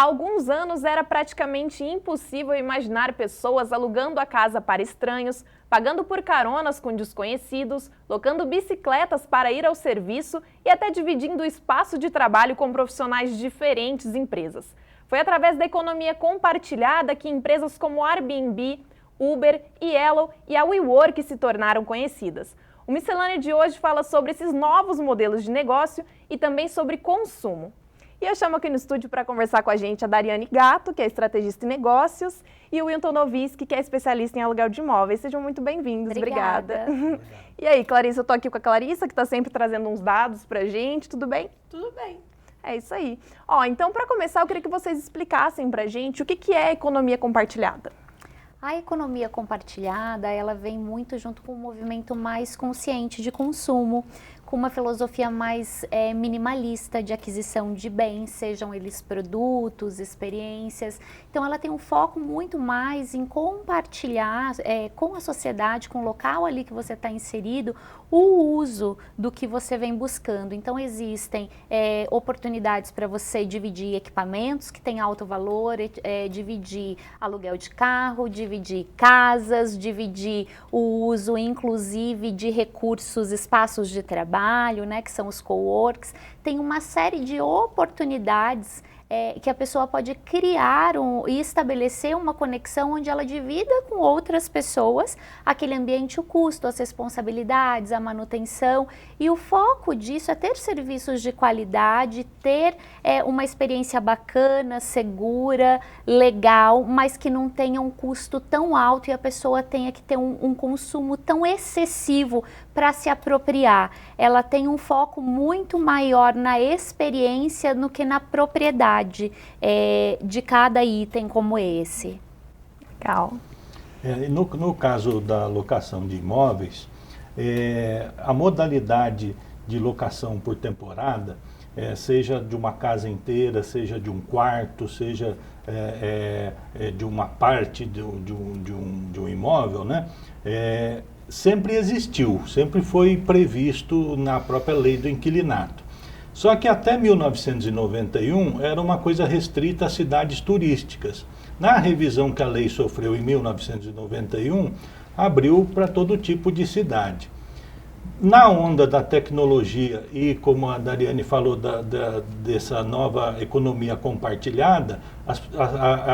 alguns anos era praticamente impossível imaginar pessoas alugando a casa para estranhos, pagando por caronas com desconhecidos, locando bicicletas para ir ao serviço e até dividindo o espaço de trabalho com profissionais de diferentes empresas. Foi através da economia compartilhada que empresas como Airbnb, Uber, Yellow e a WeWork se tornaram conhecidas. O Miscelânea de hoje fala sobre esses novos modelos de negócio e também sobre consumo. E eu chamo aqui no estúdio para conversar com a gente a Dariane Gatto, que é estrategista em negócios, e o Wilton Noviski, que é especialista em aluguel de imóveis. Sejam muito bem-vindos. Obrigada. E aí, Clarissa, eu tô aqui com a Clarissa, que está sempre trazendo uns dados para a gente. Tudo bem? Tudo bem. É isso aí. Então, para começar, eu queria que vocês explicassem para a gente o que é economia compartilhada. A economia compartilhada, ela vem muito junto com um movimento mais consciente de consumo, com uma filosofia mais minimalista de aquisição de bens, sejam eles produtos, experiências. Então, ela tem um foco muito mais em compartilhar com a sociedade, com o local ali que você está inserido, o uso do que você vem buscando. Então, existem oportunidades para você dividir equipamentos que têm alto valor, dividir aluguel de carro, dividir casas, dividir o uso, inclusive, de recursos, espaços de trabalho, né, que são os coworks. Tem uma série de oportunidades que a pessoa pode criar e estabelecer uma conexão onde ela divida com outras pessoas aquele ambiente, o custo, as responsabilidades, a manutenção, e o foco disso é ter serviços de qualidade, ter uma experiência bacana, segura, legal, mas que não tenha um custo tão alto e a pessoa tenha que ter um consumo tão excessivo para se apropriar. Ela tem um foco muito maior na experiência do que na propriedade de cada item como esse. Legal. No caso da locação de imóveis, a modalidade de locação por temporada, seja de uma casa inteira, seja de um quarto, seja de uma parte de um imóvel, né? Sempre existiu, sempre foi previsto na própria lei do inquilinato. Só que até 1991 era uma coisa restrita às cidades turísticas. Na revisão que a lei sofreu em 1991, abriu para todo tipo de cidade. Na onda da tecnologia e, como a Dariane falou, dessa nova economia compartilhada,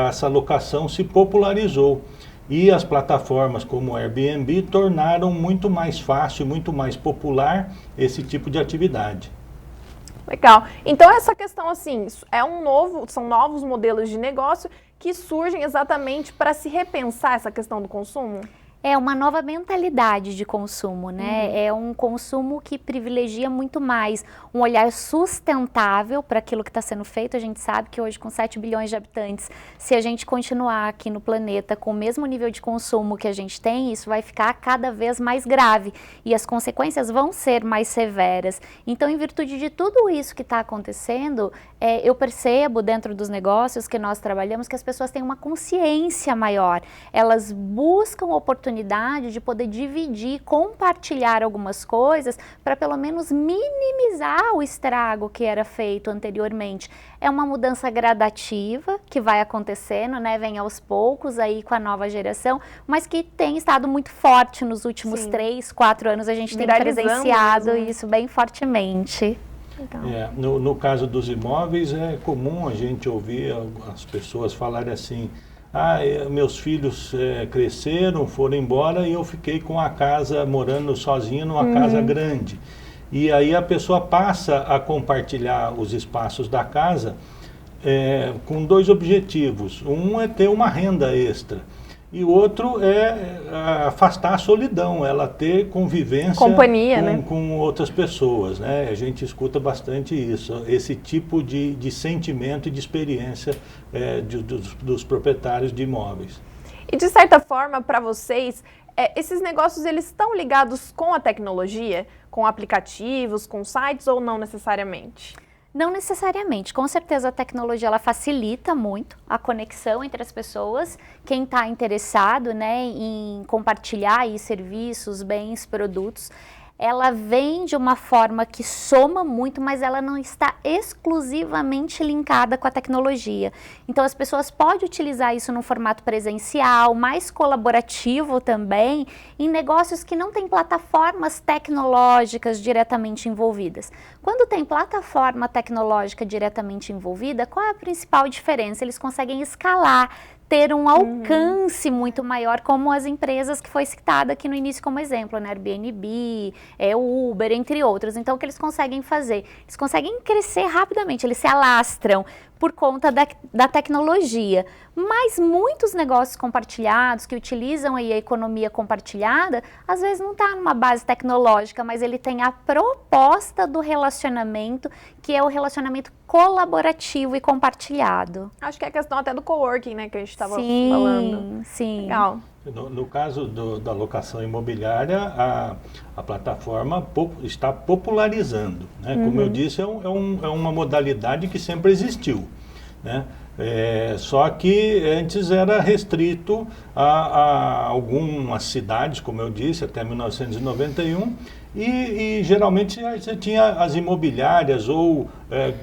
essa locação se popularizou. E as plataformas como o Airbnb tornaram muito mais fácil, muito mais popular esse tipo de atividade. Legal. Então, essa questão, assim, são novos modelos de negócio que surgem exatamente para se repensar essa questão do consumo? É uma nova mentalidade de consumo, né? É um consumo que privilegia muito mais um olhar sustentável para aquilo que está sendo feito. A gente sabe que hoje, com 7 bilhões de habitantes, se a gente continuar aqui no planeta com o mesmo nível de consumo que a gente tem, isso vai ficar cada vez mais grave e as consequências vão ser mais severas. Então, em virtude de tudo isso que está acontecendo, eu percebo dentro dos negócios que nós trabalhamos que as pessoas têm uma consciência maior. Elas buscam oportunidades de poder dividir, compartilhar algumas coisas para pelo menos minimizar o estrago que era feito anteriormente. É uma mudança gradativa que vai acontecendo, né? Vem aos poucos aí com a nova geração, mas que tem estado muito forte nos últimos 3, 4 anos. A gente tem presenciado isso bem fortemente. No caso dos imóveis, é comum a gente ouvir as pessoas falarem assim: meus filhos cresceram, foram embora e eu fiquei com a casa, morando sozinho numa casa grande. E aí a pessoa passa a compartilhar os espaços da casa com 2 objetivos. Um é ter uma renda extra e o outro é afastar a solidão, ela ter convivência com outras pessoas, né? A gente escuta bastante isso, esse tipo de sentimento e de experiência dos proprietários de imóveis. E de certa forma, para vocês, esses negócios eles estão ligados com a tecnologia, com aplicativos, com sites ou não necessariamente? Não necessariamente. Com certeza a tecnologia ela facilita muito a conexão entre as pessoas. Quem está interessado, né, em compartilhar aí serviços, bens, produtos. ela vem de uma forma que soma muito, mas ela não está exclusivamente linkada com a tecnologia. Então, as pessoas podem utilizar isso num formato presencial, mais colaborativo também, em negócios que não têm plataformas tecnológicas diretamente envolvidas. Quando tem plataforma tecnológica diretamente envolvida, qual é a principal diferença? Eles conseguem escalar, ter um alcance muito maior, como as empresas que foi citada aqui no início como exemplo, né? Airbnb, Uber, entre outros. Então, o que eles conseguem fazer? Eles conseguem crescer rapidamente, eles se alastram por conta da tecnologia. Mas muitos negócios compartilhados que utilizam aí a economia compartilhada, às vezes não está numa base tecnológica, mas ele tem a proposta do relacionamento, que é o relacionamento colaborativo e compartilhado. Acho que é a questão até do coworking, né, que a gente estava falando. Sim. Legal. No caso da locação imobiliária, a plataforma está popularizando, né? Como eu disse, é uma modalidade que sempre existiu, né? Só que antes era restrito a algumas cidades, como eu disse, até 1991, e geralmente você tinha as imobiliárias ou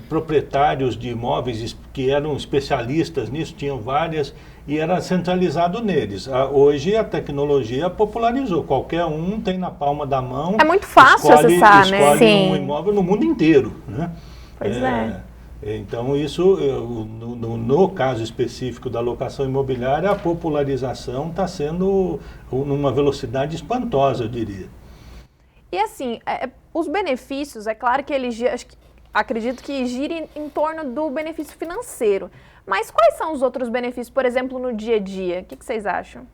proprietários de imóveis que eram especialistas nisso, tinham várias, e era centralizado neles. Hoje a tecnologia popularizou, qualquer um tem na palma da mão. É muito fácil acessar, né? Escolhe Sim. um imóvel no mundo inteiro, né? Pois é. Então isso, no caso específico da locação imobiliária, a popularização está sendo numa velocidade espantosa, eu diria. E assim, os benefícios, é claro que eles, acredito que girem em torno do benefício financeiro. Mas quais são os outros benefícios, por exemplo, no dia a dia? O que vocês acham?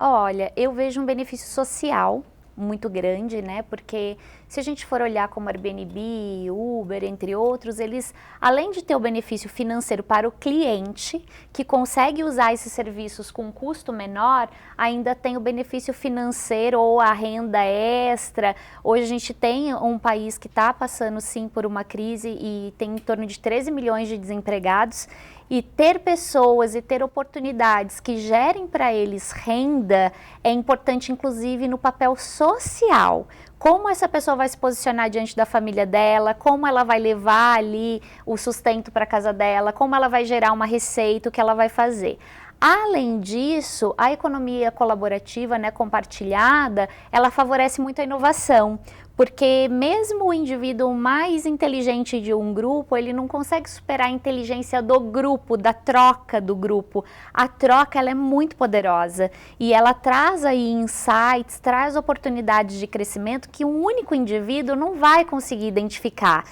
Olha, eu vejo um benefício social muito grande, né? Porque se a gente for olhar como Airbnb, Uber, entre outros, eles, além de ter o benefício financeiro para o cliente, que consegue usar esses serviços com um custo menor, ainda tem o benefício financeiro ou a renda extra. Hoje a gente tem um país que está passando, sim, por uma crise e tem em torno de 13 milhões de desempregados. E ter pessoas e ter oportunidades que gerem para eles renda é importante, inclusive, no papel social. Como essa pessoa vai se posicionar diante da família dela, como ela vai levar ali o sustento para a casa dela, como ela vai gerar uma receita, o que ela vai fazer. Além disso, a economia colaborativa, né, compartilhada, ela favorece muito a inovação. Porque mesmo o indivíduo mais inteligente de um grupo, ele não consegue superar a inteligência do grupo, da troca do grupo. A troca, ela é muito poderosa e ela traz aí insights, traz oportunidades de crescimento que um único indivíduo não vai conseguir identificar.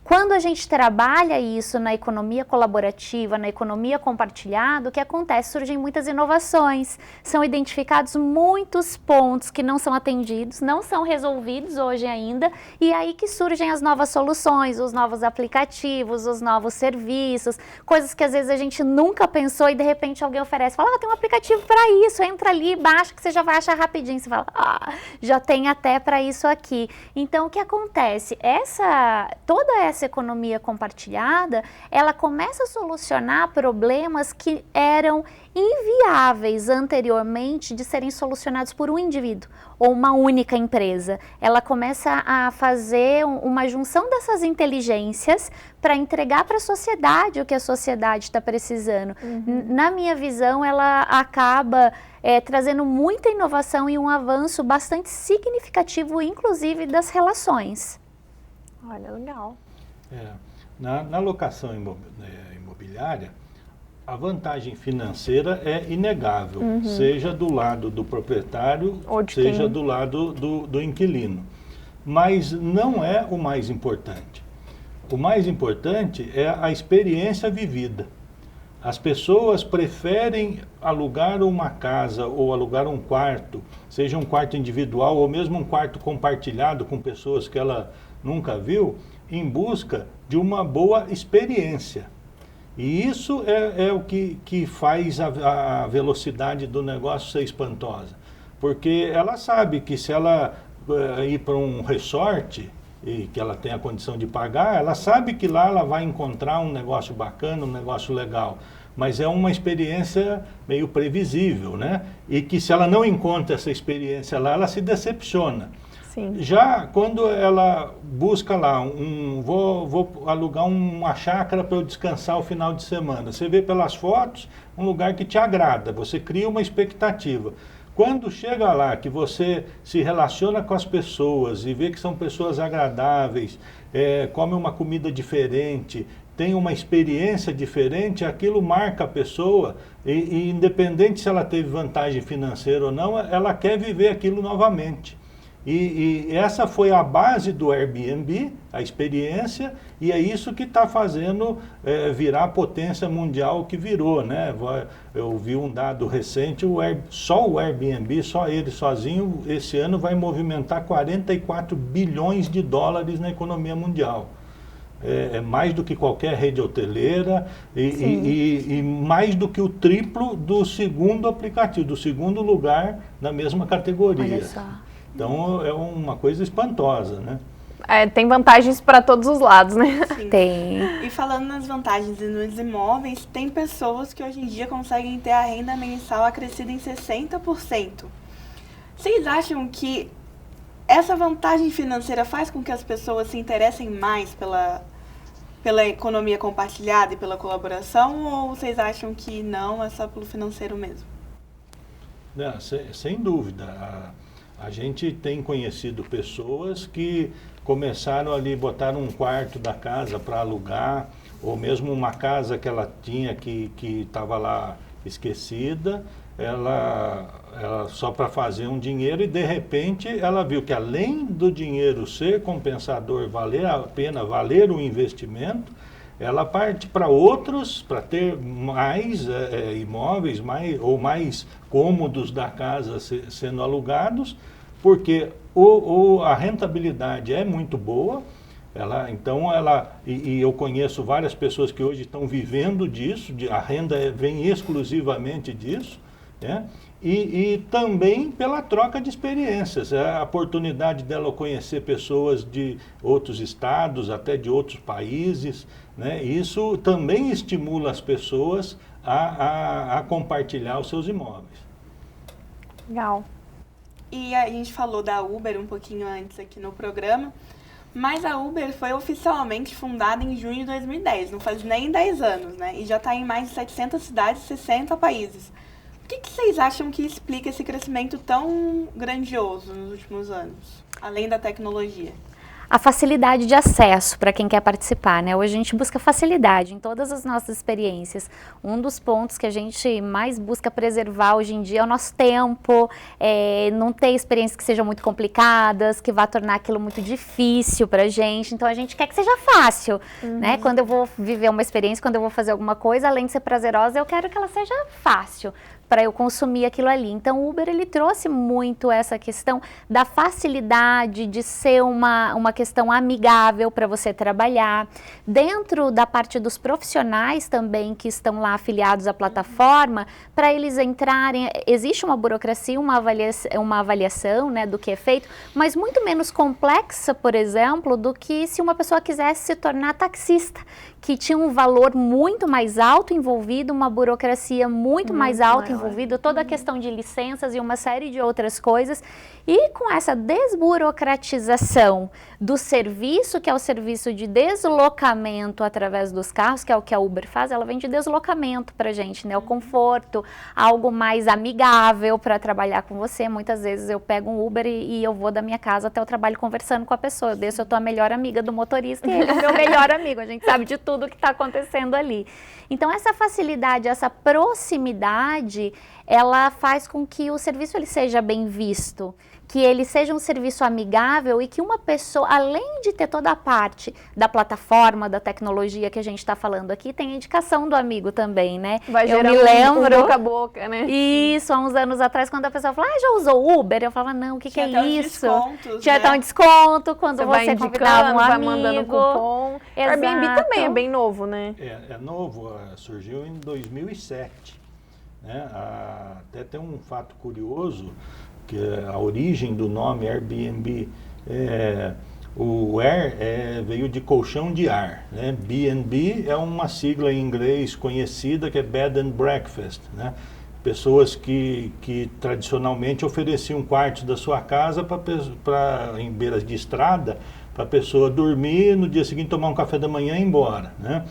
Quando a gente trabalha isso na economia colaborativa, na economia compartilhada, o que acontece? Surgem muitas inovações, são identificados muitos pontos que não são atendidos, não são resolvidos hoje ainda, e aí que surgem as novas soluções, os novos aplicativos, os novos serviços, coisas que às vezes a gente nunca pensou e de repente alguém oferece, fala, tem um aplicativo para isso, entra ali, baixa que você já vai achar rapidinho, você fala, já tem até para isso aqui. Então o que acontece? Toda essa economia compartilhada, ela começa a solucionar problemas que eram inviáveis anteriormente de serem solucionados por um indivíduo ou uma única empresa. Ela começa a fazer uma junção dessas inteligências para entregar para a sociedade o que a sociedade está precisando. Na minha visão, ela acaba trazendo muita imovação e um avanço bastante significativo, inclusive das relações. Olha, legal. Na locação imobiliária, a vantagem financeira é inegável, seja do lado do proprietário, seja do lado do inquilino. Mas não é o mais importante. O mais importante é a experiência vivida. As pessoas preferem alugar uma casa ou alugar um quarto, seja um quarto individual ou mesmo um quarto compartilhado com pessoas que ela nunca viu, em busca de uma boa experiência. E isso é o que faz a velocidade do negócio ser espantosa. Porque ela sabe que se ela ir para um resort e que ela tem a condição de pagar, ela sabe que lá ela vai encontrar um negócio bacana, um negócio legal. Mas é uma experiência meio previsível, né? E que se ela não encontra essa experiência lá, ela se decepciona. Sim. Já quando ela busca lá, vou alugar uma chácara para eu descansar o final de semana, você vê pelas fotos um lugar que te agrada, você cria uma expectativa. Quando chega lá, que você se relaciona com as pessoas e vê que são pessoas agradáveis, come uma comida diferente, tem uma experiência diferente, aquilo marca a pessoa e independente se ela teve vantagem financeira ou não, ela quer viver aquilo novamente. E essa foi a base do Airbnb, a experiência, e é isso que está fazendo virar a potência mundial que virou, né? Eu vi um dado recente, só o Airbnb, só ele sozinho, esse ano vai movimentar 44 bilhões de dólares na economia mundial. É mais do que qualquer rede hoteleira e mais do que o triplo do segundo aplicativo, do segundo lugar na mesma categoria. Olha só. Então é uma coisa espantosa, né? Tem vantagens para todos os lados, né? Sim. Tem. E falando nas vantagens e nos imóveis, tem pessoas que hoje em dia conseguem ter a renda mensal acrescida em 60%. Vocês acham que essa vantagem financeira faz com que as pessoas se interessem mais pela economia compartilhada e pela colaboração, ou vocês acham que não, é só pelo financeiro mesmo? Não, sem dúvida. A gente tem conhecido pessoas que começaram ali, botaram um quarto da casa para alugar, ou mesmo uma casa que ela tinha que estava lá esquecida, ela só para fazer um dinheiro, e de repente ela viu que além do dinheiro ser compensador, valer a pena, valer o investimento, ela parte para outros, para ter mais imóveis, mais cômodos da casa sendo alugados, porque a rentabilidade é muito boa. E eu conheço várias pessoas que hoje estão vivendo disso, a renda vem exclusivamente disso, né? E também pela troca de experiências, a oportunidade dela conhecer pessoas de outros estados, até de outros países, né? Isso também estimula as pessoas a compartilhar os seus imóveis. Legal. E a gente falou da Uber um pouquinho antes aqui no programa, mas a Uber foi oficialmente fundada em junho de 2010, não faz nem 10 anos, né? E já está em mais de 700 cidades e 60 países. O que vocês acham que explica esse crescimento tão grandioso nos últimos anos, além da tecnologia? A facilidade de acesso para quem quer participar, né? Hoje a gente busca facilidade em todas as nossas experiências. Um dos pontos que a gente mais busca preservar hoje em dia é o nosso tempo, não ter experiências que sejam muito complicadas, que vá tornar aquilo muito difícil para a gente. Então a gente quer que seja fácil, né? Quando eu vou viver uma experiência, quando eu vou fazer alguma coisa, além de ser prazerosa, eu quero que ela seja fácil para eu consumir aquilo ali. Então o Uber, ele trouxe muito essa questão da facilidade de ser uma questão amigável para você trabalhar. Dentro da parte dos profissionais também que estão lá afiliados à plataforma, para eles entrarem, existe uma burocracia, uma avaliação, né, do que é feito, mas muito menos complexa, por exemplo, do que se uma pessoa quisesse se tornar taxista, que tinha um valor muito mais alto envolvido, uma burocracia muito mais alta envolvida, toda a questão de licenças e uma série de outras coisas. E com essa desburocratização do serviço, que é o serviço de deslocamento através dos carros, que é o que a Uber faz, ela vem de deslocamento para a gente, né? O conforto, algo mais amigável para trabalhar com você. Muitas vezes eu pego um Uber e eu vou da minha casa até o trabalho conversando com a pessoa. Eu desço, eu tô a melhor amiga do motorista e ele é o meu melhor amigo. A gente sabe de tudo que está acontecendo ali. Então essa facilidade, essa proximidade, ela faz com que o serviço ele seja bem visto, que ele seja um serviço amigável e que uma pessoa, além de ter toda a parte da plataforma, da tecnologia que a gente está falando aqui, tem a indicação do amigo também, né? Vai eu me gerando lembro, boca a boca, né? Isso, há uns anos atrás, quando a pessoa fala, já usou Uber? Eu falava, não, o que é isso? Tinha até um desconto quando você convidava um amigo. Vai mandando cupom. O Airbnb também é bem novo, né? É novo, surgiu em 2007. Né? Até tem um fato curioso, que a origem do nome Airbnb, o Air veio de colchão de ar, né? B&B é uma sigla em inglês conhecida que é Bed and Breakfast, né? pessoas que tradicionalmente ofereciam quartos da sua casa em beiras de estrada, para a pessoa dormir, no dia seguinte tomar um café da manhã e ir embora, né?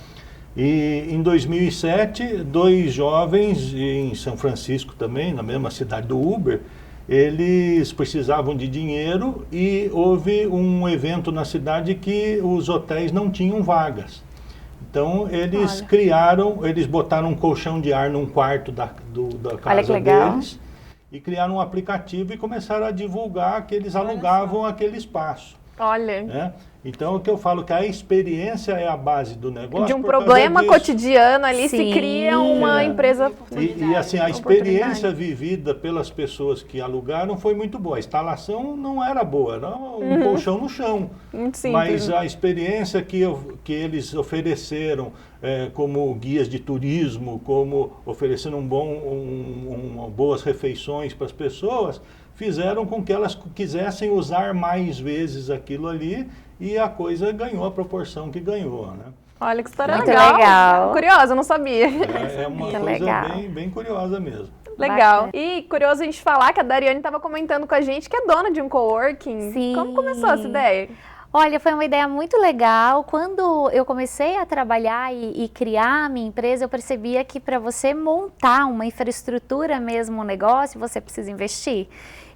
E em 2007, 2 jovens em São Francisco também, na mesma cidade do Uber, eles precisavam de dinheiro e houve um evento na cidade que os hotéis não tinham vagas. Então eles eles botaram um colchão de ar num quarto da casa deles e criaram um aplicativo e começaram a divulgar que eles alugavam aquele espaço. Olha. Né? Então, o que eu falo que a experiência é a base do negócio. De um problema cotidiano ali se cria uma empresa. E assim, a experiência vivida pelas pessoas que alugaram foi muito boa. A instalação não era boa, era um colchão no chão. Muito simples. Mas a experiência que eles ofereceram como guias de turismo, como oferecendo boas refeições para as pessoas, fizeram com que elas quisessem usar mais vezes aquilo ali e a coisa ganhou a proporção que ganhou, né? Olha que história Muito legal. Curiosa, eu não sabia. É uma coisa bem curiosa mesmo. Legal. Bacana. E curioso a gente falar que a Dariane estava comentando com a gente que é dona de um coworking. Sim. Como começou essa ideia? Olha, foi uma ideia muito legal. Quando eu comecei a trabalhar e criar a minha empresa, eu percebia que para você montar uma infraestrutura mesmo, um negócio, você precisa investir.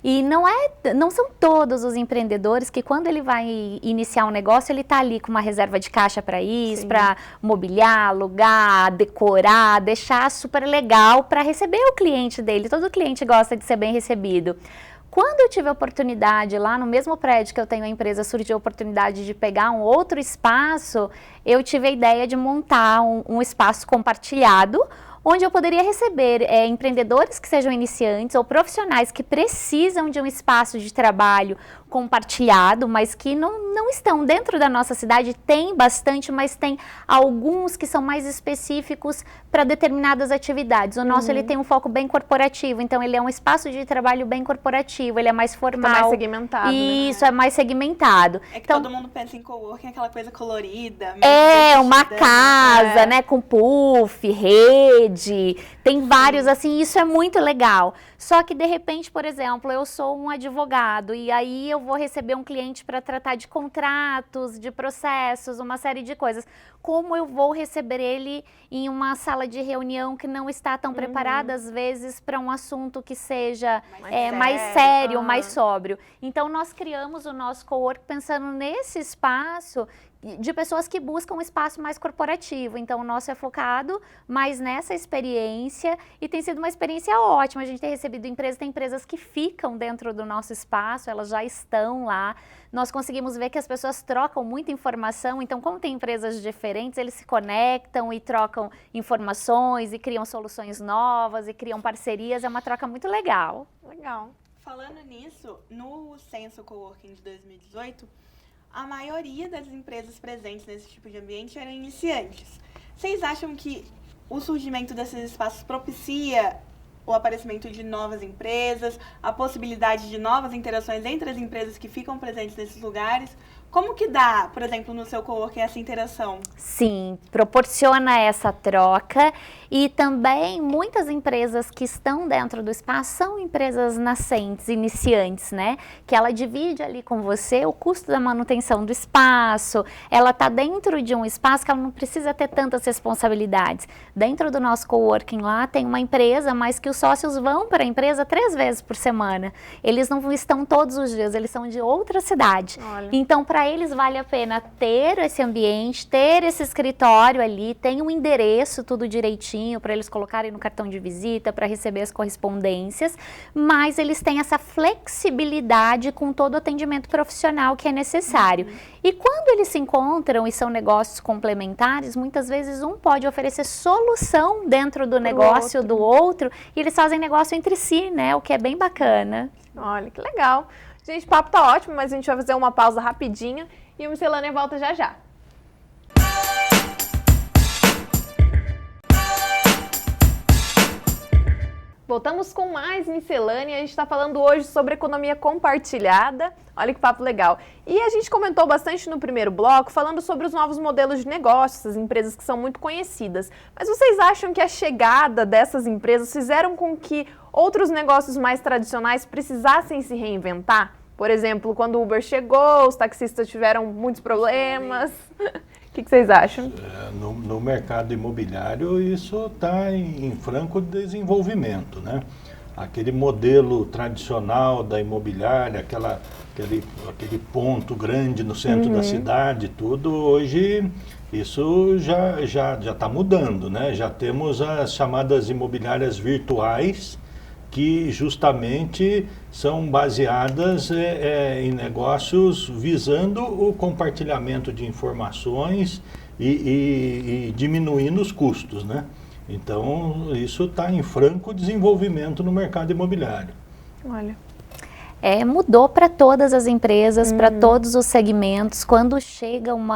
E não são todos os empreendedores que quando ele vai iniciar um negócio, ele está ali com uma reserva de caixa para isso, para mobiliar, alugar, decorar, deixar super legal para receber o cliente dele. Todo cliente gosta de ser bem recebido. Quando eu tive a oportunidade, lá no mesmo prédio que eu tenho a empresa, surgiu a oportunidade de pegar um outro espaço, eu tive a ideia de montar um espaço compartilhado, onde eu poderia receber empreendedores que sejam iniciantes ou profissionais que precisam de um espaço de trabalho compartilhado, mas que não estão dentro da nossa cidade. Tem bastante, mas tem alguns que são mais específicos para determinadas atividades. O nosso ele tem um foco bem corporativo, então ele é um espaço de trabalho bem corporativo, ele é mais formal. É mais segmentado. Isso, é mais segmentado. É que então, todo mundo pensa em coworking, aquela coisa colorida. Uma casa, né, com puff, rede, tem vários, assim, isso é muito legal. Só que, de repente, por exemplo, eu sou um advogado e aí eu vou receber um cliente para tratar de contratos, de processos, uma série de coisas. Como eu vou receber ele em uma sala de reunião que não está tão preparada, às vezes, para um assunto que seja mais sério, mais sóbrio? Então, nós criamos o nosso cowork pensando nesse espaço de pessoas que buscam um espaço mais corporativo. Então, o nosso é focado mais nessa experiência e tem sido uma experiência ótima. A gente tem recebido tem empresas que ficam dentro do nosso espaço, elas já estão lá. Nós conseguimos ver que as pessoas trocam muita informação, então como tem empresas diferentes, eles se conectam e trocam informações e criam soluções novas e criam parcerias, é uma troca muito legal. Legal. Falando nisso, no Censo Coworking de 2018, a maioria das empresas presentes nesse tipo de ambiente eram iniciantes. Vocês acham que o surgimento desses espaços propicia o aparecimento de novas empresas, a possibilidade de novas interações entre as empresas que ficam presentes nesses lugares? Como que dá, por exemplo, no seu coworking essa interação? Sim, proporciona essa troca e também muitas empresas que estão dentro do espaço são empresas nascentes, iniciantes, né? Que ela divide ali com você o custo da manutenção do espaço, ela está dentro de um espaço que ela não precisa ter tantas responsabilidades. Dentro do nosso coworking lá tem uma empresa, mas que os sócios vão para a empresa 3 vezes por semana. Eles não estão todos os dias, eles são de outra cidade. Olha. Então, para eles vale a pena ter esse ambiente, ter esse escritório ali, tem um endereço, tudo direitinho, para eles colocarem no cartão de visita, para receber as correspondências, mas eles têm essa flexibilidade com todo o atendimento profissional que é necessário. E quando eles se encontram e são negócios complementares, muitas vezes um pode oferecer solução dentro do negócio do outro, e eles fazem negócio entre si, né? O que é bem bacana. Olha, que legal. Gente, o papo tá ótimo, mas a gente vai fazer uma pausa rapidinho e o Miscelânea volta já já. Voltamos com mais miscelânea. A gente está falando hoje sobre economia compartilhada. Olha que papo legal. E a gente comentou bastante no primeiro bloco, falando sobre os novos modelos de negócios, as empresas que são muito conhecidas. Mas vocês acham que a chegada dessas empresas fizeram com que outros negócios mais tradicionais precisassem se reinventar? Por exemplo, quando o Uber chegou, os taxistas tiveram muitos problemas. O que vocês acham? No mercado imobiliário, isso está em franco desenvolvimento, né? Aquele modelo tradicional da imobiliária, aquele ponto grande no centro da cidade, tudo, hoje isso já está mudando, né? Já temos as chamadas imobiliárias virtuais, que justamente são baseadas em negócios visando o compartilhamento de informações e diminuindo os custos, né? Então, isso está em franco desenvolvimento no mercado imobiliário. Olha. Mudou para todas as empresas, para todos os segmentos. Quando chega um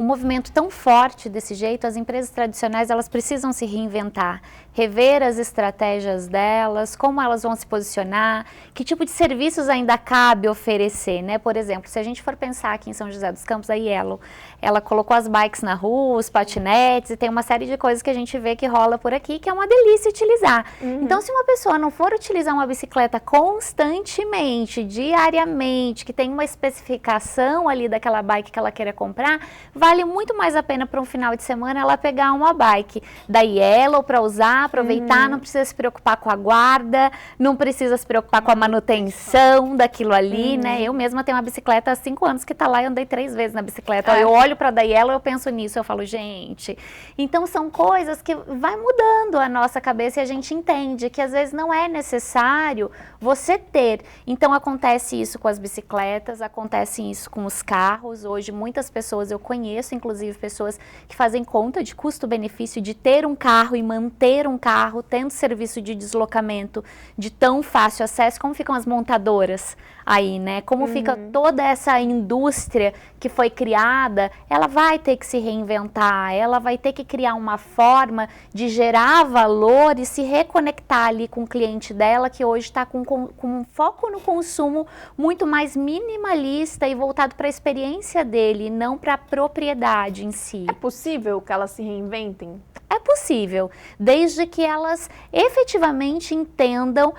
movimento tão forte desse jeito, as empresas tradicionais elas precisam se reinventar, rever as estratégias delas, como elas vão se posicionar, que tipo de serviços ainda cabe oferecer, né? Por exemplo, se a gente for pensar aqui em São José dos Campos, a Yellow, ela colocou as bikes na rua, os patinetes, e tem uma série de coisas que a gente vê que rola por aqui, que é uma delícia utilizar. Então, se uma pessoa não for utilizar uma bicicleta constantemente, diariamente, que tem uma especificação ali daquela bike que ela queira comprar, vale muito mais a pena para um final de semana ela pegar uma bike da Yellow para usar, aproveitar, não precisa se preocupar com a guarda, não precisa se preocupar com a manutenção daquilo ali, né? Eu mesma tenho uma bicicleta há 5 anos que está lá e andei 3 vezes na bicicleta. Eu olho para a da Yellow, eu penso nisso, eu falo, gente, então são coisas que vai mudando a nossa cabeça e a gente entende que às vezes não é necessário você ter. Então acontece isso com as bicicletas, acontece isso com os carros. Hoje muitas pessoas, eu conheço inclusive pessoas que fazem conta de custo-benefício de ter um carro e manter um carro, tendo serviço de deslocamento de tão fácil acesso. Como ficam as montadoras aí, né? Como fica toda essa indústria que foi criada, ela vai ter que se reinventar, ela vai ter que criar uma forma de gerar valor e se reconectar ali com o cliente dela, que hoje está com um foco no consumo muito mais minimalista e voltado para a experiência dele, não para a propriedade em si. É possível que elas se reinventem? É possível, desde que elas efetivamente entendam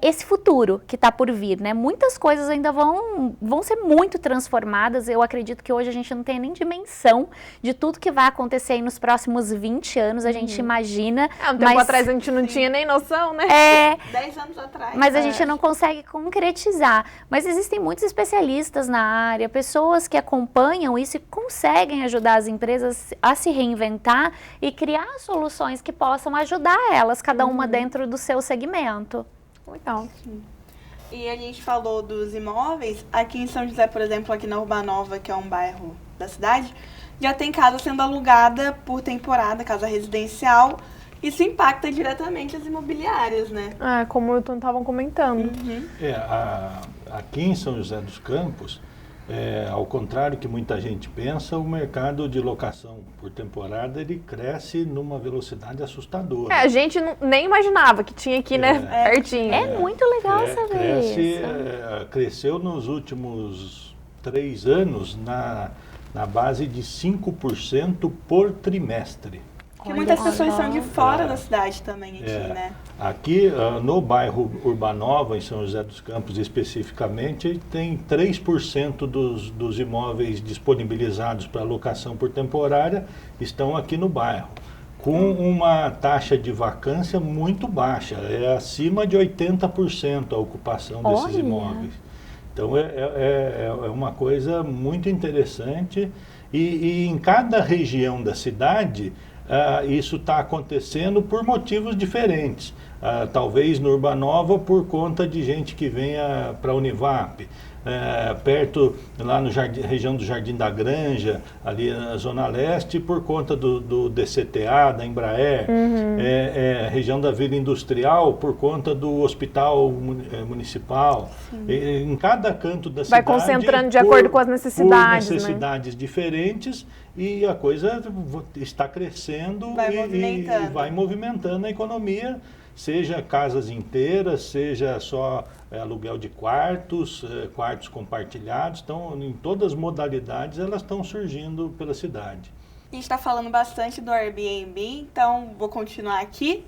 esse futuro que está por vir, né? Muitas coisas ainda vão ser muito transformadas. Eu acredito que hoje a gente não tem nem dimensão de tudo que vai acontecer aí nos próximos 20 anos, a gente imagina. Um tempo atrás a gente não tinha nem noção, né? 10 anos atrás. Mas a gente não consegue concretizar. Mas existem muitos especialistas na área, pessoas que acompanham isso e conseguem ajudar as empresas a se reinventar e criar soluções que possam ajudar elas, cada uma dentro do seu segmento. Legal. E a gente falou dos imóveis. Aqui em São José, por exemplo, aqui na Urbanova, que é um bairro da cidade, já tem casa sendo alugada por temporada, casa residencial. Isso impacta diretamente as imobiliárias, né? Como estavam comentando. Aqui em São José dos Campos, ao contrário que muita gente pensa, o mercado de locação por temporada ele cresce numa velocidade assustadora. A gente nem imaginava que tinha aqui, né, pertinho. É muito legal saber isso. Cresceu nos últimos 3 anos na base de 5% por trimestre. Porque muitas pessoas são de fora da cidade também aqui, né? Aqui no bairro Urbanova, em São José dos Campos especificamente, tem 3% dos imóveis disponibilizados para locação por temporária estão aqui no bairro, com uma taxa de vacância muito baixa, acima de 80% a ocupação desses imóveis. Então é uma coisa muito interessante e em cada região da cidade isso está acontecendo por motivos diferentes. Talvez no Urbanova por conta de gente que venha para a Univap, perto lá na região do Jardim da Granja, ali na Zona Leste, por conta do DCTA, da Embraer, região da Vila Industrial, por conta do Hospital Municipal. Em cada canto da cidade, vai concentrando de acordo com as necessidades, por necessidades diferentes, e a coisa está crescendo e vai movimentando a economia. seja casas inteiras, seja só aluguel de quartos, quartos compartilhados. Então, em todas as modalidades, elas estão surgindo pela cidade. A gente está falando bastante do Airbnb, então vou continuar aqui.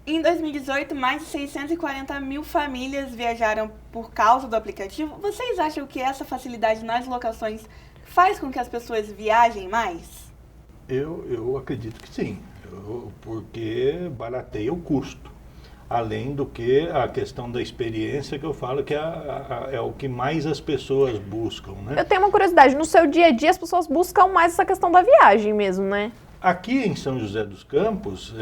Em 2018, mais de 640 mil famílias viajaram por causa do aplicativo. Vocês acham que essa facilidade nas locações faz com que as pessoas viajem mais? Eu acredito que sim, porque barateia o custo. Além do que a questão da experiência, que eu falo que é o que mais as pessoas buscam, né? Eu tenho uma curiosidade, no seu dia a dia as pessoas buscam mais essa questão da viagem mesmo, né? Aqui em São José dos Campos,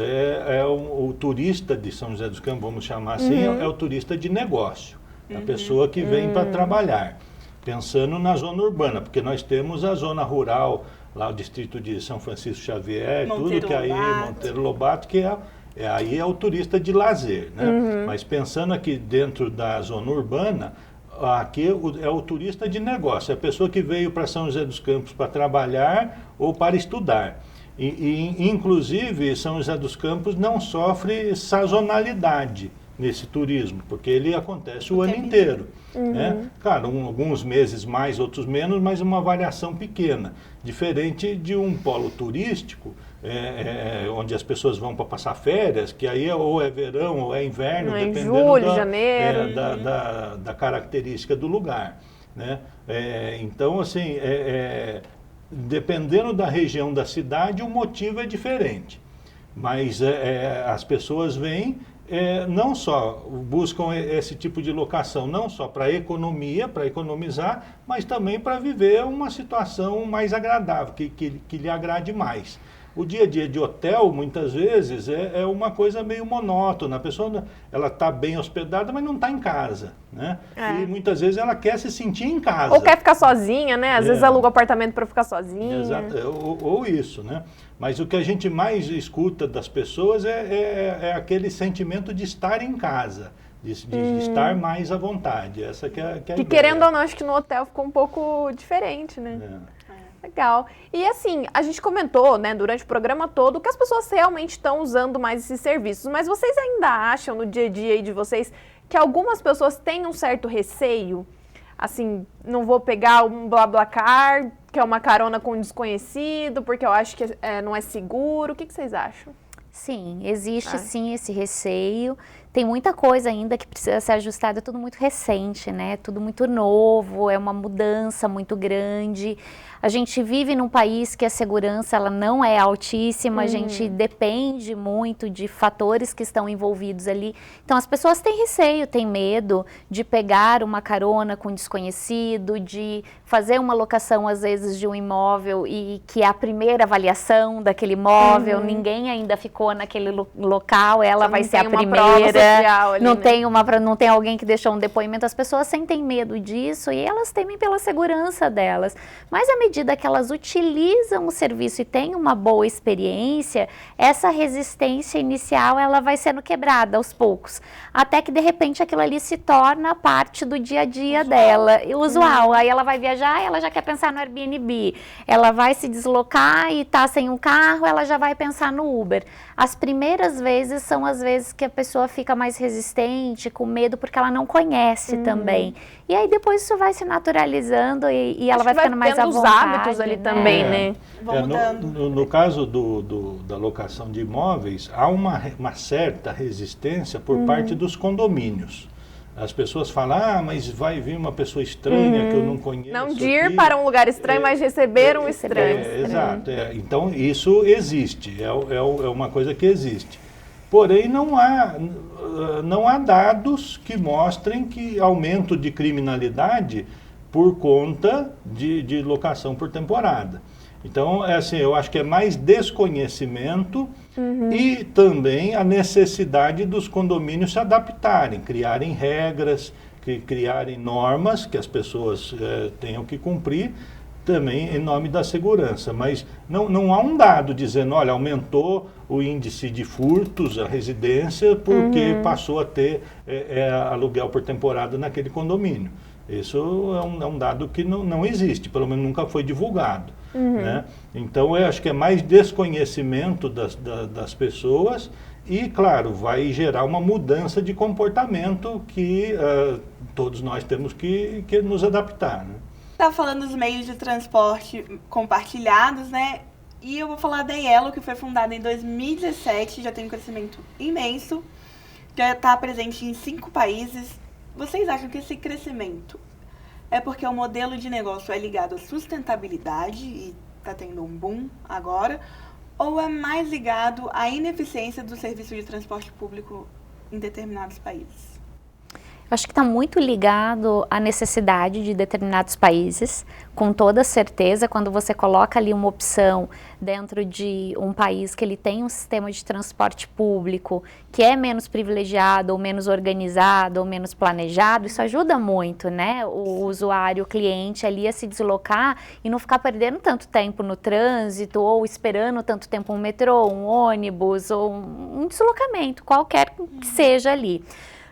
o turista de São José dos Campos, vamos chamar assim, é o turista de negócio. A pessoa que vem para trabalhar, pensando na zona urbana, porque nós temos a zona rural, lá o distrito de São Francisco Xavier, tudo que aí, Monteiro Lobato, que aí é o turista de lazer, né? Mas pensando aqui dentro da zona urbana, aqui é o turista de negócio, é a pessoa que veio para São José dos Campos para trabalhar ou para estudar. Inclusive, São José dos Campos não sofre sazonalidade nesse turismo, porque ele acontece o ano inteiro. Né? Claro, alguns meses mais, outros menos, mas uma variação pequena. Diferente de um polo turístico, onde as pessoas vão para passar férias, que aí ou é verão ou é inverno, dependendo julho, janeiro. Da característica do lugar. Né? Então, assim, dependendo da região da cidade, o motivo é diferente. Mas as pessoas vêm, não só buscam esse tipo de locação, não só para economia, para economizar, mas também para viver uma situação mais agradável, que lhe agrade mais. O dia a dia de hotel, muitas vezes, é uma coisa meio monótona. A pessoa ela está bem hospedada, mas não está em casa. Né? E muitas vezes ela quer se sentir em casa. Ou quer ficar sozinha, né? Às vezes aluga o apartamento para ficar sozinha. Exato, ou isso, né? Mas o que a gente mais escuta das pessoas é aquele sentimento de estar em casa, de estar mais à vontade. Essa que é a ideia. Querendo ou não, acho que no hotel ficou um pouco diferente, né? Legal. E assim, a gente comentou, né, durante o programa todo, que as pessoas realmente estão usando mais esses serviços, mas vocês ainda acham no dia a dia aí de vocês que algumas pessoas têm um certo receio? Assim, não vou pegar um BlaBlaCar, que é uma carona com um desconhecido, porque eu acho que não é seguro. O que vocês acham? Sim, existe sim esse receio. Tem muita coisa ainda que precisa ser ajustada, é tudo muito recente, né? Tudo muito novo, é uma mudança muito grande. A gente vive num país que a segurança ela não é altíssima, a gente depende muito de fatores que estão envolvidos ali. Então as pessoas têm receio, têm medo de pegar uma carona com um desconhecido, de fazer uma locação às vezes de um imóvel e que é a primeira avaliação daquele imóvel, ninguém ainda ficou naquele local, ela vai ser a primeira. Ali, não tem alguém que deixou um depoimento, as pessoas sentem medo disso e elas temem pela segurança delas. Mas à medida que elas utilizam o serviço e têm uma boa experiência, essa resistência inicial ela vai sendo quebrada aos poucos, até que de repente aquilo ali se torna parte do dia a dia dela, usual. Aí ela vai viajar, ela já quer pensar no Airbnb, ela vai se deslocar e tá sem um carro, ela já vai pensar no Uber. As primeiras vezes são as vezes que a pessoa fica mais resistente, com medo, porque ela não conhece também. E aí depois isso vai se naturalizando e ela vai ficando mais à vontade. Os hábitos ali também, né? No caso da locação de imóveis, há uma certa resistência por parte dos condomínios. As pessoas falam, mas vai vir uma pessoa estranha que eu não conheço. Não de ir para um lugar estranho, mas receber um estranho. Exato. Então, isso existe, é uma coisa que existe. Porém, não há dados que mostrem que aumento de criminalidade por conta de locação por temporada. Então, assim, eu acho que é mais desconhecimento e também a necessidade dos condomínios se adaptarem, criarem regras, criarem normas que as pessoas tenham que cumprir, também em nome da segurança. Mas não há um dado dizendo, olha, aumentou o índice de furtos, a residência, porque passou a ter aluguel por temporada naquele condomínio. Isso é um dado que não existe, pelo menos nunca foi divulgado. Né? Então, eu acho que é mais desconhecimento das pessoas E, claro, vai gerar uma mudança de comportamento que todos nós temos que nos adaptar, né? Tá falando dos meios de transporte compartilhados, né? E eu vou falar da Yellow, que foi fundada em 2017, já tem um crescimento imenso, já está presente em 5 países. Vocês acham que esse crescimento é porque o modelo de negócio é ligado à sustentabilidade e está tendo um boom agora, ou é mais ligado à ineficiência do serviço de transporte público em determinados países? Acho que está muito ligado à necessidade de determinados países, com toda certeza. Quando você coloca ali uma opção dentro de um país que ele tem um sistema de transporte público que é menos privilegiado, ou menos organizado, ou menos planejado, isso ajuda muito, né? O usuário, o cliente ali a se deslocar e não ficar perdendo tanto tempo no trânsito, ou esperando tanto tempo um metrô, um ônibus, ou um deslocamento, qualquer que seja ali.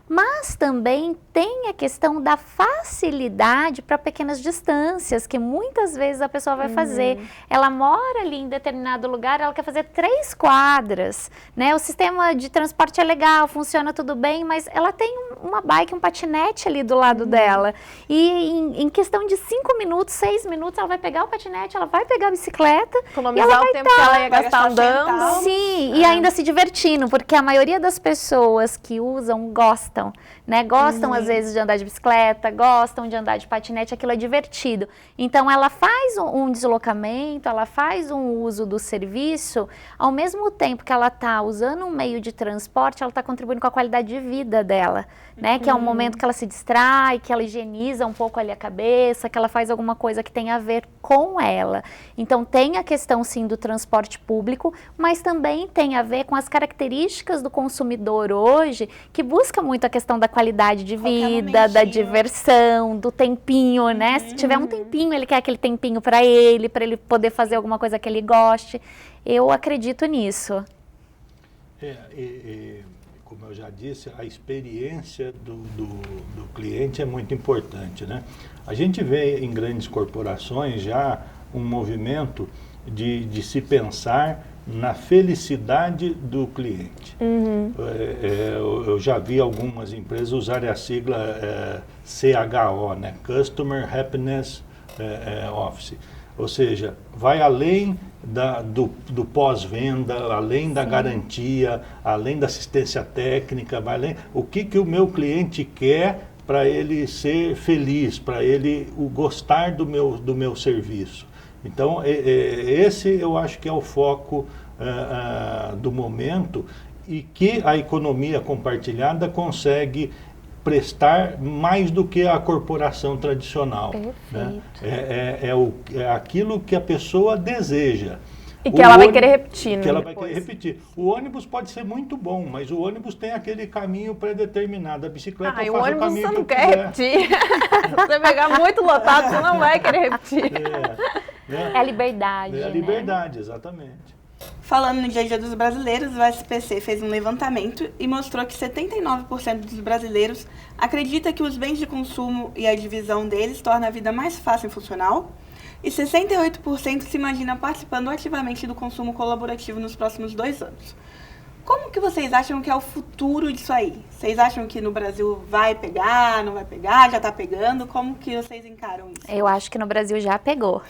Mas também tem a questão da facilidade para pequenas distâncias, que muitas vezes a pessoa vai fazer. Ela mora ali em determinado lugar, ela quer fazer 3 quadras, né? O sistema de transporte é legal, funciona tudo bem, mas ela tem uma bike, um patinete ali do lado dela. E em questão de 5 minutos, 6 minutos, ela vai pegar o patinete, ela vai pegar a bicicleta. Economizar e ela o vai tempo que ela ia gastar andando. Sim, e ainda se divertindo, porque a maioria das pessoas que usam gostam, né? Gostam às vezes de andar de bicicleta, gostam de andar de patinete, aquilo é divertido. Então ela faz um deslocamento, ela faz um uso do serviço, ao mesmo tempo que ela está usando um meio de transporte, ela está contribuindo com a qualidade de vida dela, né? Que é um momento que ela se distrai, que ela higieniza um pouco ali a cabeça, que ela faz alguma coisa que tem a ver com ela. Então tem a questão sim do transporte público, mas também tem a ver com as características do consumidor hoje, que busca muito a questão da qualidade de vida, da diversão, do tempinho, né? Se tiver um tempinho, ele quer aquele tempinho para ele poder fazer alguma coisa que ele goste. Eu acredito nisso. Como eu já disse, a experiência do cliente é muito importante, né? A gente vê em grandes corporações já um movimento de se pensar na felicidade do cliente. Eu já vi algumas empresas usarem a sigla CHO, né? Customer Happiness Office. Ou seja, vai além do pós-venda, além da garantia, além da assistência técnica, vai além. O que o meu cliente quer para ele ser feliz, para ele gostar do meu serviço. Então, esse eu acho que é o foco do momento e que a economia compartilhada consegue prestar mais do que a corporação tradicional. Perfeito. Né? É aquilo que a pessoa deseja. E que ela vai querer repetir, né? Que ela vai querer repetir. O ônibus pode ser muito bom, mas o ônibus tem aquele caminho pré-determinado. A bicicleta faz o caminho que o ônibus você não quer repetir. Se você pegar muito lotado, você não vai querer repetir. É a liberdade. É a liberdade, exatamente. Falando no dia a dia dos brasileiros, o SPC fez um levantamento e mostrou que 79% dos brasileiros acredita que os bens de consumo e a divisão deles torna a vida mais fácil e funcional, e 68% se imagina participando ativamente do consumo colaborativo nos próximos 2 anos. Como que vocês acham que é o futuro disso aí? Vocês acham que no Brasil vai pegar, não vai pegar, já está pegando? Como que vocês encaram isso? Eu acho que no Brasil já pegou.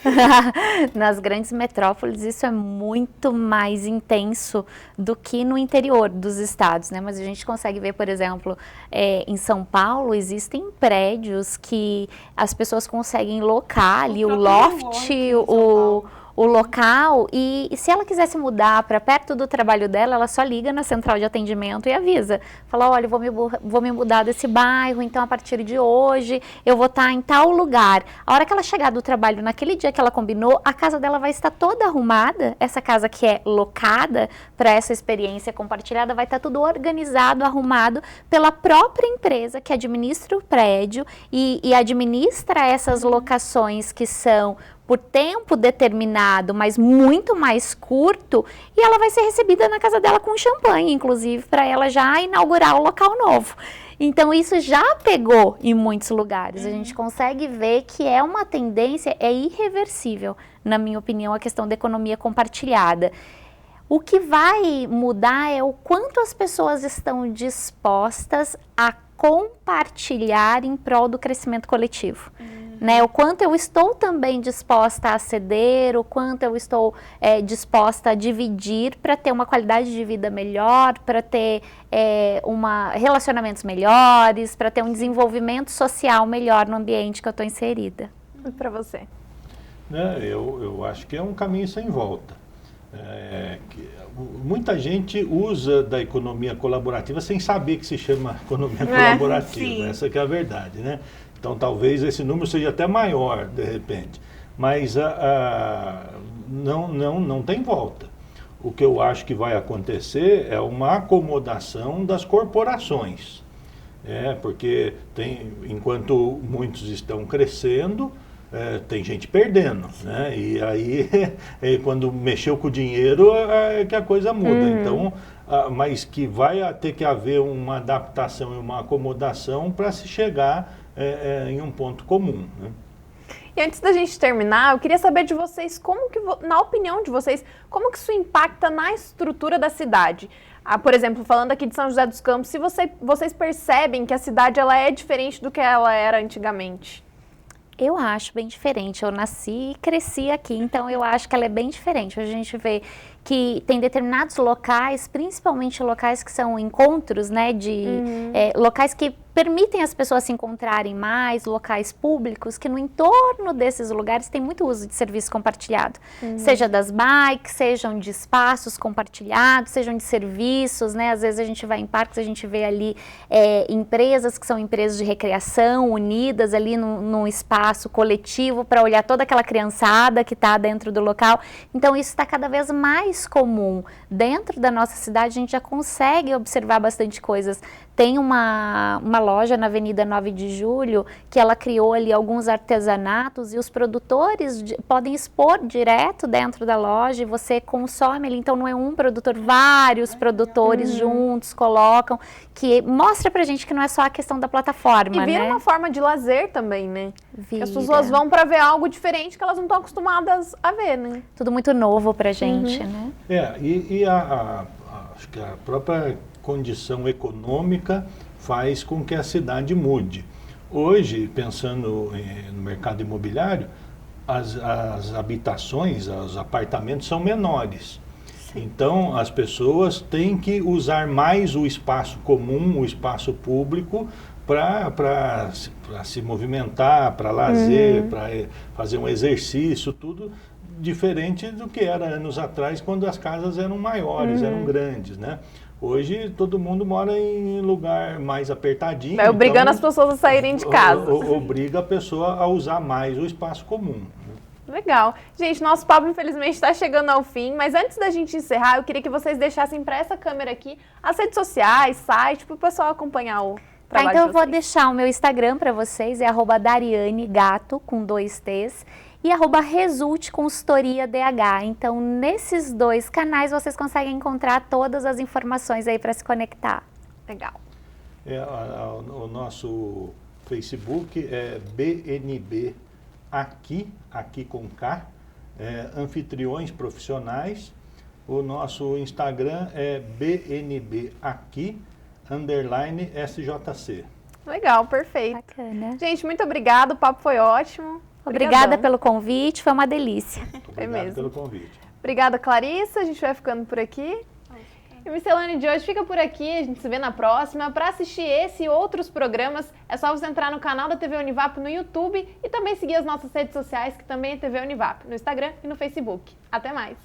Nas grandes metrópoles isso é muito mais intenso do que no interior dos estados, né? Mas a gente consegue ver, por exemplo, em São Paulo existem prédios que as pessoas conseguem locar ali, o loft, o local, e se ela quiser se mudar para perto do trabalho dela, ela só liga na central de atendimento e avisa. Fala, olha, vou me mudar desse bairro, então a partir de hoje eu vou estar em tal lugar. A hora que ela chegar do trabalho, naquele dia que ela combinou, a casa dela vai estar toda arrumada, essa casa que é locada para essa experiência compartilhada, vai estar tudo organizado, arrumado pela própria empresa que administra o prédio e administra essas locações que são por tempo determinado, mas muito mais curto, e ela vai ser recebida na casa dela com champanhe, inclusive, para ela já inaugurar o local novo. Então, isso já pegou em muitos lugares. A gente consegue ver que é uma tendência, é irreversível, na minha opinião, a questão da economia compartilhada. O que vai mudar é o quanto as pessoas estão dispostas a compartilhar em prol do crescimento coletivo. Né? O quanto eu estou também disposta a ceder, o quanto eu estou disposta a dividir para ter uma qualidade de vida melhor, para ter relacionamentos melhores, para ter um desenvolvimento social melhor no ambiente que eu estou inserida. E para você? Eu acho que é um caminho sem volta. Muita gente usa da economia colaborativa sem saber que se chama economia colaborativa. Sim. Essa que é a verdade, né? Então talvez esse número seja até maior de repente, mas não tem volta. O que eu acho que vai acontecer é uma acomodação das corporações, porque enquanto muitos estão crescendo, tem gente perdendo, né? E aí quando mexeu com o dinheiro é que a coisa muda. Então, mas que vai ter que haver uma adaptação e uma acomodação para se chegar em um ponto comum, né? E antes da gente terminar, eu queria saber de vocês, na opinião de vocês, como que isso impacta na estrutura da cidade? Por exemplo, falando aqui de São José dos Campos, se vocês percebem que a cidade ela é diferente do que ela era antigamente? Eu acho bem diferente. Eu nasci e cresci aqui, então eu acho que ela é bem diferente. A gente vê que tem determinados locais, principalmente locais que são encontros, né, locais que permitem as pessoas se encontrarem mais, locais públicos, que no entorno desses lugares tem muito uso de serviço compartilhado. Seja das bikes, sejam de espaços compartilhados, sejam de serviços, né? Às vezes a gente vai em parques, a gente vê ali empresas que são empresas de recreação, unidas ali num espaço coletivo para olhar toda aquela criançada que está dentro do local. Então isso está cada vez mais comum. Dentro da nossa cidade a gente já consegue observar bastante coisas. Tem uma loja na Avenida 9 de Julho que ela criou ali alguns artesanatos e os produtores podem expor direto dentro da loja e você consome ali. Então não é um produtor, vários produtores juntos colocam, que mostra pra gente que não é só a questão da plataforma, E vira né? uma forma de lazer também, né? Que as Vira. pessoas vão para ver algo diferente que elas não estão acostumadas a ver, né? Tudo muito novo pra gente, né? Acho que a própria condição econômica faz com que a cidade mude. Hoje, pensando no mercado imobiliário, as habitações, os apartamentos são menores. Então, as pessoas têm que usar mais o espaço comum, o espaço público, para se movimentar, para lazer, para fazer um exercício, tudo diferente do que era anos atrás, quando as casas eram maiores, eram grandes, né? Hoje todo mundo mora em lugar mais apertadinho. Vai obrigando as pessoas a saírem de casa. Obriga a pessoa a usar mais o espaço comum. Legal. Gente, nosso papo infelizmente está chegando ao fim, mas antes da gente encerrar, eu queria que vocês deixassem para essa câmera aqui as redes sociais, site, para o pessoal acompanhar o trabalho Então de eu vou vocês. deixar o meu Instagram para vocês, é @DarianeGato, com 2 T's, e @Resulte Consultoria DH. Então, nesses 2 canais, vocês conseguem encontrar todas as informações aí para se conectar. Legal. O nosso Facebook é BNB aqui com K, anfitriões profissionais. O nosso Instagram é BNB aqui, _SJC. Legal, perfeito. Bacana. Gente, muito obrigada, o papo foi ótimo. Obrigada Obrigadão. pelo convite, foi uma delícia. Obrigado mesmo. pelo convite. Obrigada, Clarissa. A gente vai ficando por aqui. E o Miscelânea de hoje fica por aqui. A gente se vê na próxima. Para assistir esse e outros programas, é só você entrar no canal da TV Univap no YouTube e também seguir as nossas redes sociais, que também é TV Univap, no Instagram e no Facebook. Até mais!